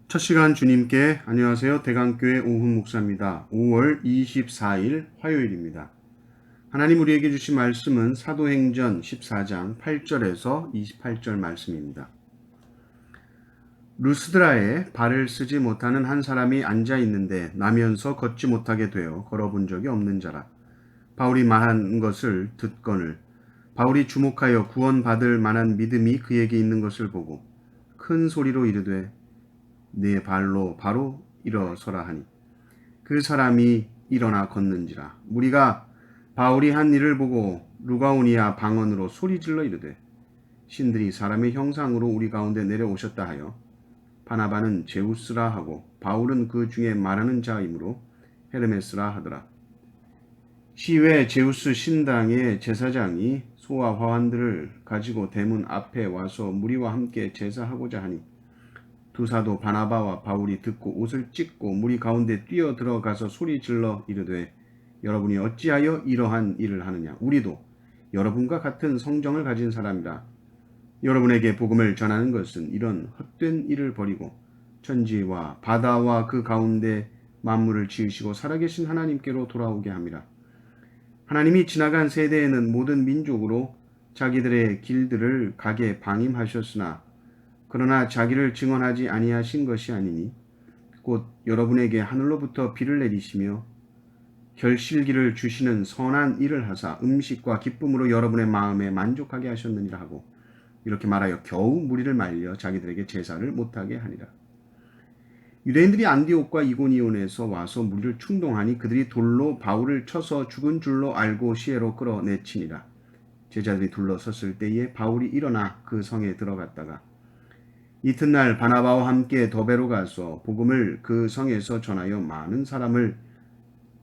첫 시간 주님께 안녕하세요. 대강교회 오훈 목사입니다. 5월 24일 화요일입니다. 하나님 우리에게 주신 말씀은 사도행전 14장 8절에서 28절 말씀입니다. 루스드라에 발을 쓰지 못하는 한 사람이 앉아 있는데 나면서 걷지 못하게 되어 걸어본 적이 없는 자라. 바울이 말한 것을 듣거늘 바울이 주목하여 구원받을 만한 믿음이 그에게 있는 것을 보고 큰 소리로 이르되 네 발로 바로 일어서라 하니 그 사람이 일어나 걷는지라. 무리가 바울이 한 일을 보고 루가오니아 방언으로 소리질러 이르되 신들이 사람의 형상으로 우리 가운데 내려오셨다 하여 바나바는 제우스라 하고 바울은 그 중에 말하는 자이므로 헤르메스라 하더라. 시외 제우스 신당의 제사장이 소와 화환들을 가지고 대문 앞에 와서 무리와 함께 제사하고자 하니 두 사도 바나바와 바울이 듣고 옷을 찢고 무리 가운데 뛰어 들어가서 소리 질러 이르되 여러분이 어찌하여 이러한 일을 하느냐. 우리도 여러분과 같은 성정을 가진 사람이라. 여러분에게 복음을 전하는 것은 이런 헛된 일을 버리고 천지와 바다와 그 가운데 만물을 지으시고 살아계신 하나님께로 돌아오게 함이라. 하나님이 지나간 세대에는 모든 민족으로 자기들의 길들을 가게 방임하셨으나 그러나 자기를 증언하지 아니하신 것이 아니니 곧 여러분에게 하늘로부터 비를 내리시며 결실기를 주시는 선한 일을 하사 음식과 기쁨으로 여러분의 마음에 만족하게 하셨느니라 하고 이렇게 말하여 겨우 무리를 말려 자기들에게 제사를 못하게 하니라. 유대인들이 안디옥과 이고니온에서 와서 무리를 충동하니 그들이 돌로 바울을 쳐서 죽은 줄로 알고 시외로 끌어내치니라. 제자들이 둘러섰을 때에 바울이 일어나 그 성에 들어갔다가 이튿날 바나바와 함께 더베로 가서 복음을 그 성에서 전하여 많은 사람을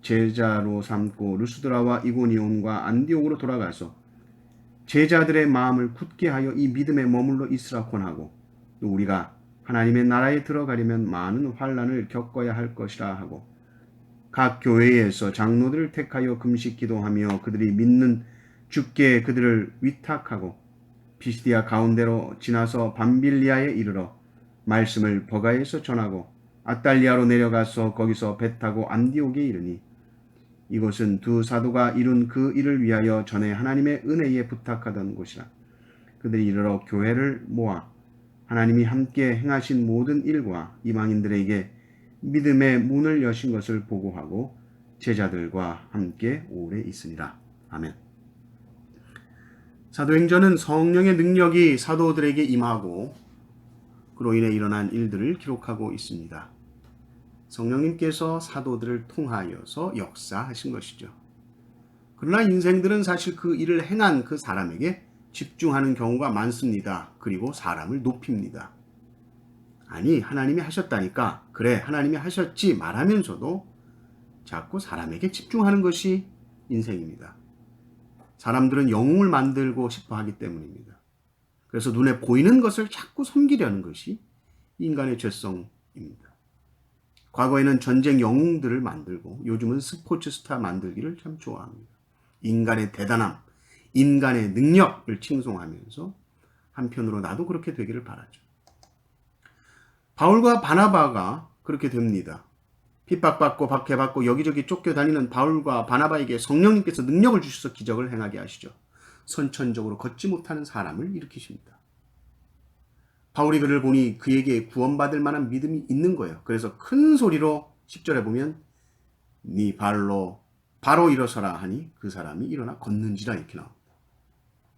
제자로 삼고 루스드라와 이고니온과 안디옥으로 돌아가서 제자들의 마음을 굳게 하여 이 믿음에 머물러 있으라 권하고 또 우리가 하나님의 나라에 들어가려면 많은 환난을 겪어야 할 것이라 하고 각 교회에서 장로들을 택하여 금식 기도하며 그들이 믿는 주께 그들을 위탁하고 피시디아 가운데로 지나서 밤빌리아에 이르러 말씀을 버가에서 전하고 아달리아로 내려가서 거기서 배 타고 안디옥에 이르니 이곳은 두 사도가 이룬 그 일을 위하여 전에 하나님의 은혜에 부탁하던 곳이라. 그들이 이르러 교회를 모아 하나님이 함께 행하신 모든 일과 이방인들에게 믿음의 문을 여신 것을 보고하고 제자들과 함께 오래 있으니라. 아멘. 사도행전은 성령의 능력이 사도들에게 임하고 그로 인해 일어난 일들을 기록하고 있습니다. 성령님께서 사도들을 통하여서 역사하신 것이죠. 그러나 인생들은 사실 그 일을 행한 그 사람에게 집중하는 경우가 많습니다. 그리고 사람을 높입니다. 아니, 하나님이 하셨다니까, 그래, 하나님이 하셨지 말하면서도 자꾸 사람에게 집중하는 것이 인생입니다. 사람들은 영웅을 만들고 싶어 하기 때문입니다. 그래서 눈에 보이는 것을 자꾸 섬기려는 것이 인간의 죄성입니다. 과거에는 전쟁 영웅들을 만들고 요즘은 스포츠 스타 만들기를 참 좋아합니다. 인간의 대단함, 인간의 능력을 칭송하면서 한편으로 나도 그렇게 되기를 바라죠. 바울과 바나바가 그렇게 됩니다. 핍박받고 박해받고 여기저기 쫓겨다니는 바울과 바나바에게 성령님께서 능력을 주셔서 기적을 행하게 하시죠. 선천적으로 걷지 못하는 사람을 일으키십니다. 바울이 그를 보니 그에게 구원받을 만한 믿음이 있는 거예요. 그래서 큰 소리로 10절에 보면 네 발로 바로 일어서라 하니 그 사람이 일어나 걷는지라 이렇게 나옵니다.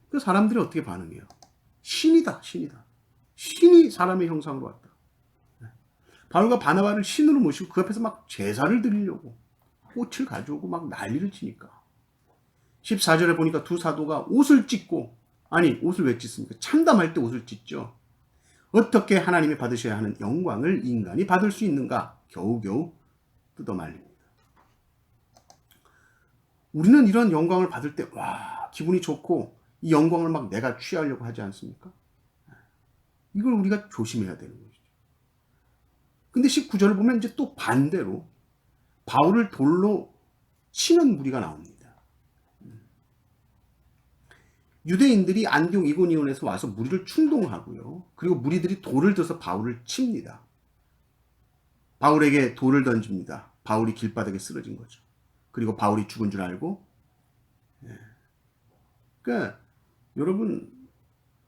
그 사람들이 어떻게 반응해요? 신이다, 신이다. 신이 사람의 형상으로 왔다. 바울과 바나바를 신으로 모시고 그 앞에서 막 제사를 드리려고 꽃을 가져오고 막 난리를 치니까 14절에 보니까 두 사도가 옷을 찢고, 아니 옷을 왜 찢습니까? 참담할 때 옷을 찢죠. 어떻게 하나님이 받으셔야 하는 영광을 인간이 받을 수 있는가? 겨우겨우 뜯어말립니다. 우리는 이런 영광을 받을 때 와, 기분이 좋고 이 영광을 막 내가 취하려고 하지 않습니까? 이걸 우리가 조심해야 되는 것이죠. 근데 19절을 보면 이제 또 반대로 바울을 돌로 치는 무리가 나옵니다. 유대인들이 안디옥 이고니온에서 와서 무리를 충동하고요. 그리고 무리들이 돌을 들어서 바울을 칩니다. 바울에게 돌을 던집니다. 바울이 길바닥에 쓰러진 거죠. 그리고 바울이 죽은 줄 알고. 그러니까 여러분,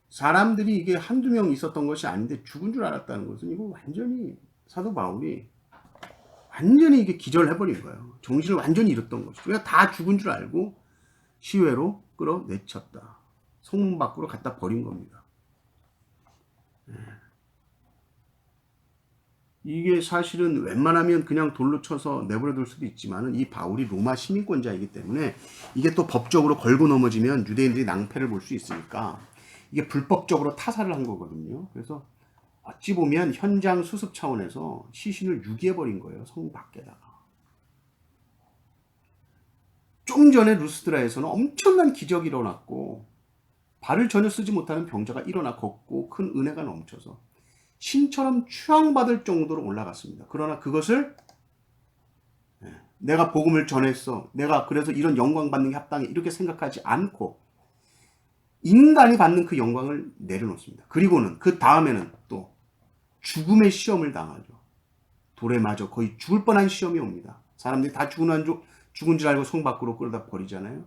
사람들이 이게 한두 명 있었던 것이 아닌데 죽은 줄 알았다는 것은 이거 완전히 사도 바울이 완전히 이게 기절해버린 거예요. 정신을 완전히 잃었던 거죠. 그러니까 다 죽은 줄 알고 시외로 끌어내쳤다. 성문 밖으로 갖다 버린 겁니다. 이게 사실은 웬만하면 그냥 돌로 쳐서 내버려둘 수도 있지만 이 바울이 로마 시민권자이기 때문에 이게 또 법적으로 걸고 넘어지면 유대인들이 낭패를 볼 수 있으니까 이게 불법적으로 타살을 한 거거든요. 그래서 어찌 보면 현장 수습 차원에서 시신을 유기해버린 거예요. 성 밖에다가. 좀 전에 루스드라에서는 엄청난 기적이 일어났고 발을 전혀 쓰지 못하는 병자가 일어나 걷고 큰 은혜가 넘쳐서 신처럼 추앙받을 정도로 올라갔습니다. 그러나 그것을 내가 복음을 전했어, 내가 그래서 이런 영광 받는 게 합당해, 이렇게 생각하지 않고 인간이 받는 그 영광을 내려놓습니다. 그리고는 그 다음에는 또 죽음의 시험을 당하죠. 돌에 맞아 거의 죽을 뻔한 시험이 옵니다. 사람들이 다 죽은 줄 알고 성 밖으로 끌어다 버리잖아요.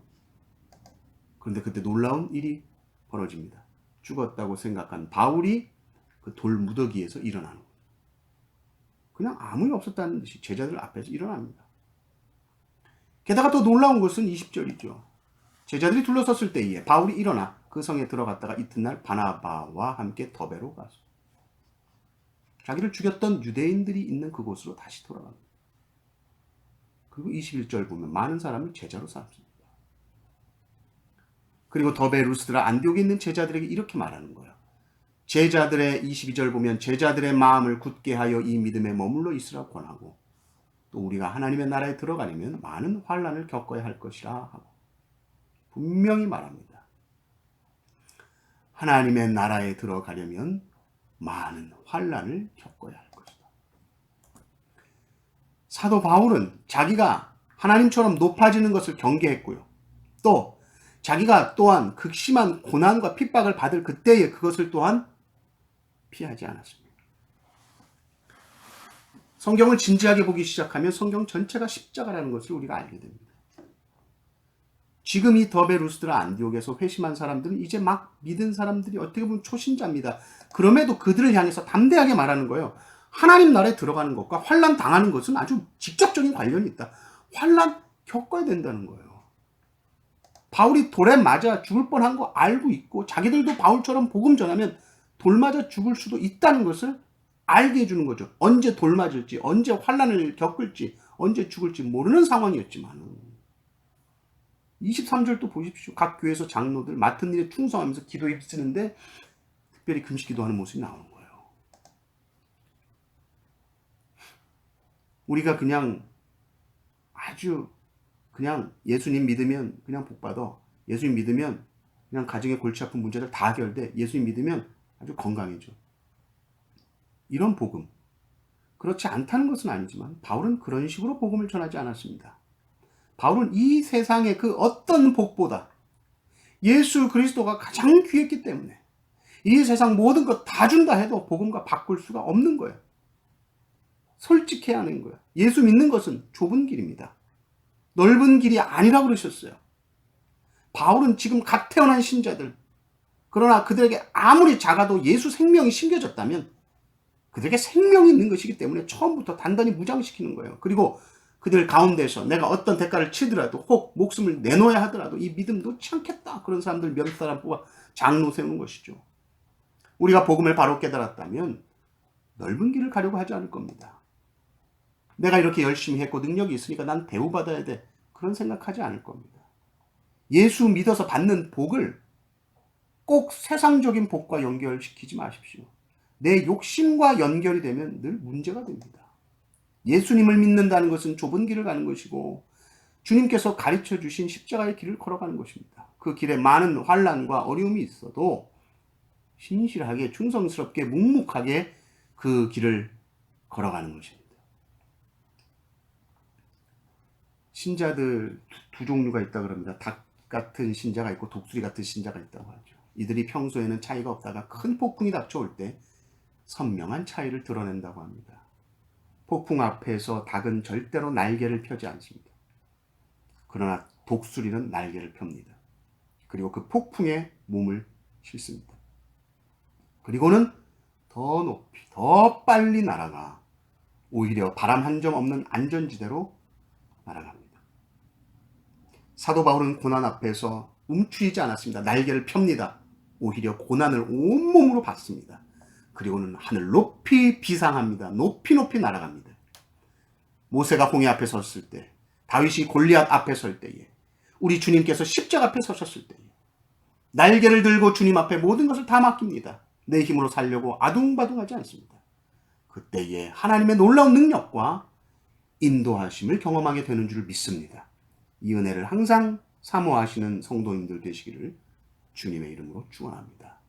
그런데 그때 놀라운 일이 벌어집니다. 죽었다고 생각한 바울이 그 돌 무더기에서 일어나는 거예요. 그냥 아무 일 없었다는 듯이 제자들 앞에서 일어납니다. 게다가 또 놀라운 것은 20절이죠. 제자들이 둘러섰을 때에 바울이 일어나 그 성에 들어갔다가 이튿날 바나바와 함께 더베로 가서 자기를 죽였던 유대인들이 있는 그곳으로 다시 돌아갑니다. 그리고 21절 보면 많은 사람을 제자로 삼습니다. 그리고 더베, 루스드라, 안디옥에 있는 제자들에게 이렇게 말하는 거예요. 제자들의 22절 보면 제자들의 마음을 굳게 하여 이 믿음에 머물러 있으라 권하고 또 우리가 하나님의 나라에 들어가려면 많은 환난을 겪어야 할 것이라 하고 분명히 말합니다. 하나님의 나라에 들어가려면 많은 환난을 겪어야 할 것이다. 사도 바울은 자기가 하나님처럼 높아지는 것을 경계했고요. 또 자기가 또한 극심한 고난과 핍박을 받을 그때에 그것을 또한 피하지 않았습니다. 성경을 진지하게 보기 시작하면 성경 전체가 십자가라는 것을 우리가 알게 됩니다. 지금 이 더베, 루스드라, 안디옥에서 회심한 사람들은 이제 막 믿은 사람들이 어떻게 보면 초신자입니다. 그럼에도 그들을 향해서 담대하게 말하는 거예요. 하나님 나라에 들어가는 것과 환난 당하는 것은 아주 직접적인 관련이 있다. 환난 겪어야 된다는 거예요. 바울이 돌에 맞아 죽을 뻔한 거 알고 있고 자기들도 바울처럼 복음 전하면 돌 맞아 죽을 수도 있다는 것을 알게 해주는 거죠. 언제 돌 맞을지, 언제 환난을 겪을지, 언제 죽을지 모르는 상황이었지만 23절도 보십시오. 각 교회에서 장로들 맡은 일에 충성하면서 기도에 힘쓰는데 특별히 금식 기도하는 모습이 나오는 거예요. 우리가 그냥 아주 그냥 예수님 믿으면 그냥 복받아, 예수님 믿으면 그냥 가정의 골치 아픈 문제들 다 해결돼, 예수님 믿으면 아주 건강해져, 이런 복음, 그렇지 않다는 것은 아니지만 바울은 그런 식으로 복음을 전하지 않았습니다. 바울은 이 세상의 그 어떤 복보다 예수 그리스도가 가장 귀했기 때문에 이 세상 모든 것 다 준다 해도 복음과 바꿀 수가 없는 거예요. 솔직해야 하는 거예요. 예수 믿는 것은 좁은 길입니다. 넓은 길이 아니라고 그러셨어요. 바울은 지금 갓 태어난 신자들, 그러나 그들에게 아무리 작아도 예수 생명이 심겨졌다면 그들에게 생명이 있는 것이기 때문에 처음부터 단단히 무장시키는 거예요. 그리고 그들 가운데서 내가 어떤 대가를 치더라도 혹 목숨을 내놓아야 하더라도 이 믿음 놓지 않겠다, 그런 사람들 몇 사람 뽑아 장로 세우는 것이죠. 우리가 복음을 바로 깨달았다면 넓은 길을 가려고 하지 않을 겁니다. 내가 이렇게 열심히 했고 능력이 있으니까 난 대우받아야 돼, 그런 생각하지 않을 겁니다. 예수 믿어서 받는 복을 꼭 세상적인 복과 연결시키지 마십시오. 내 욕심과 연결이 되면 늘 문제가 됩니다. 예수님을 믿는다는 것은 좁은 길을 가는 것이고 주님께서 가르쳐 주신 십자가의 길을 걸어가는 것입니다. 그 길에 많은 환난과 어려움이 있어도 신실하게 충성스럽게 묵묵하게 그 길을 걸어가는 것입니다. 신자들 두 종류가 있다고 합니다. 닭 같은 신자가 있고 독수리 같은 신자가 있다고 하죠. 이들이 평소에는 차이가 없다가 큰 폭풍이 닥쳐올 때 선명한 차이를 드러낸다고 합니다. 폭풍 앞에서 닭은 절대로 날개를 펴지 않습니다. 그러나 독수리는 날개를 펴니다. 그리고 그 폭풍에 몸을 싣습니다. 그리고는 더 높이, 더 빨리 날아가 오히려 바람 한 점 없는 안전지대로 날아갑니다. 사도 바울은 고난 앞에서 움츠리지 않았습니다. 날개를 펴니다. 오히려 고난을 온몸으로 받습니다. 그리고는 하늘 높이 비상합니다. 높이 높이 날아갑니다. 모세가 홍해 앞에 섰을 때, 다윗이 골리앗 앞에 설 때에, 우리 주님께서 십자가 앞에 서셨을 때에 날개를 들고 주님 앞에 모든 것을 다 맡깁니다. 내 힘으로 살려고 아둥바둥하지 않습니다. 그때에 하나님의 놀라운 능력과 인도하심을 경험하게 되는 줄 믿습니다. 이 은혜를 항상 사모하시는 성도님들 되시기를 주님의 이름으로 축원합니다.